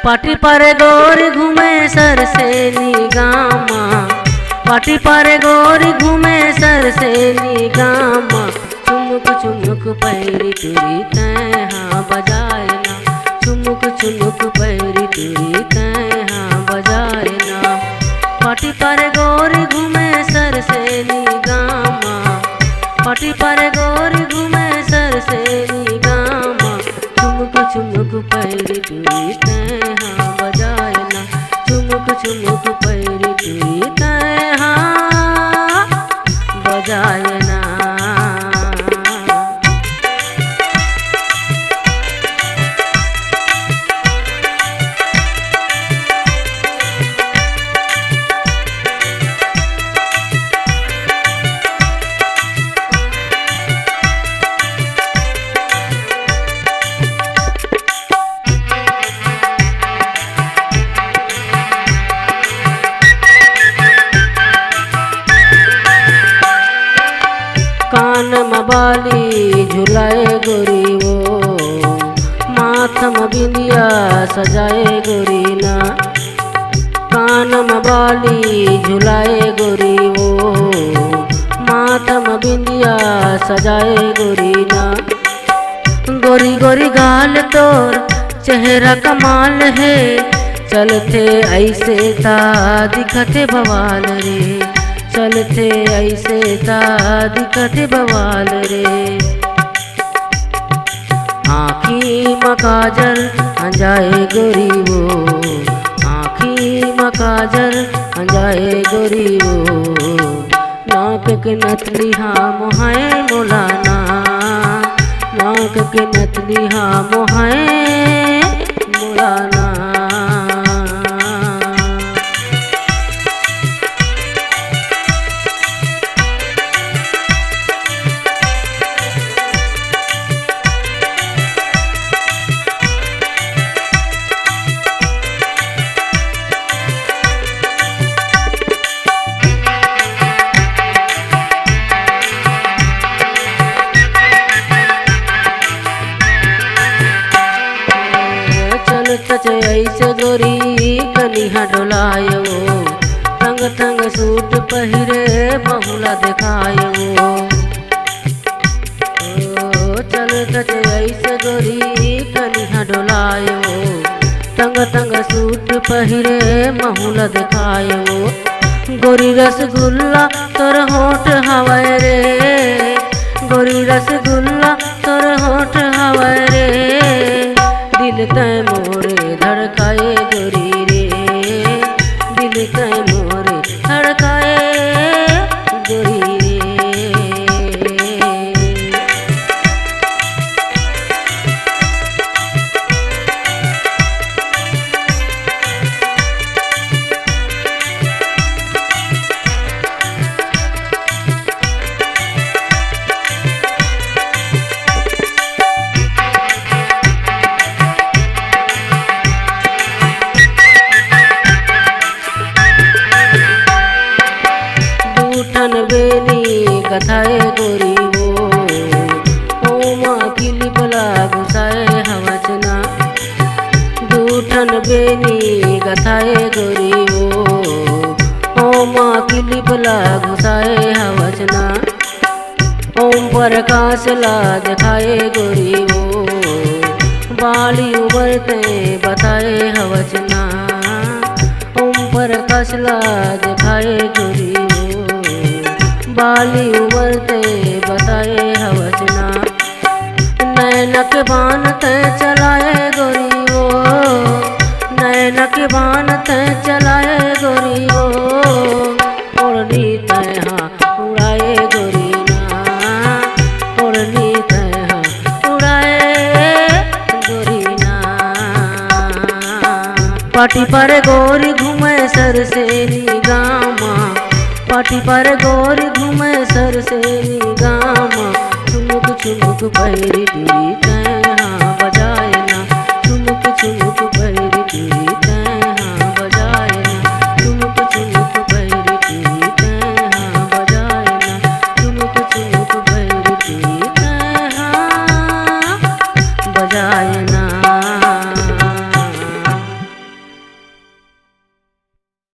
पाटी पर गोरी घूमे सर से निगामा, पाटी पर गोरी घूमे सर से निगामा। चुमुक चुमुक पैरी तुरी तय हाँ बजाए ना, चुमुक चुमुक पैरी तुरी तय हाँ बजाए ना। पाटी पर गोरी घूमे सर से निगामा, पाटी पर गोरी घूमे सर से निगामा। चुमुक चुमुक पैरी तुरी तय हाँ बजाए ना, चुमुक चुमुक पैरी तुरी तय हाँ बजाए ना। कान में बाली झुलाए गोरी वो, माथ में बिंदिया सजाए गोरी ना। कान में बाली झुलाए गोरी वो, माथ में बिंदिया सजाए गोरी ना। गोरी गोरी गाल तोर चेहरा कमाल है, चलते ऐसे ता दिखते बवाल रे, चलते ऐसे ता दिखते बवाल रे। आँखी में काजल अंजाए गोरी वो, आँखी में काजल अंजाए गोरी वो। नाक के नथली हाँ मोहाए मोलाना, नाक के नथली हाँ मोहाए मोलाना। ऐसे गोरी कनिहा डोलायो, तंग तंग सूट पहिरे बहुला दिखायो। चल तच ऐसे गोरी कनिहा डोलायो, तंग तंग सूट पहिरे बहुला दिखायो। गोरी रसगुल्ला तोर होठ हवाए रे, गोरी रसगुल्ला तोर होठ हवाए रे। दिल तय मोरे धड़काए गोरी रे, दिल तय मोरे धड़काए गोरी रे। बेनी कथाए गोरी वो, ओमा किली बला घुसाए हवचना। दूठन बेनी कथाए गोरी वो, ओमा किली बला घुसाए हवचना। ओम प्रकाश ला दिखाए गोरी वो, बाली उबरते बताए हवचना। ओम प्रकाश ला दिखाए गोरी वो, बाली उबरते बताए हवचना। नैनक बान तय चलाए गोरी वो, नैनक बान तय चलाए गोरी वो। ओढ़नी तय हाँ उड़ाए गोरी ना, ओढ़नी तय हाँ उड़ाए गोरी ना। पाटी पर गोरी घूमे सर से निगामा, पाटी पर गोरी घूमे सर से निगामा। चुमुक चुमुक पैरी तुरी तय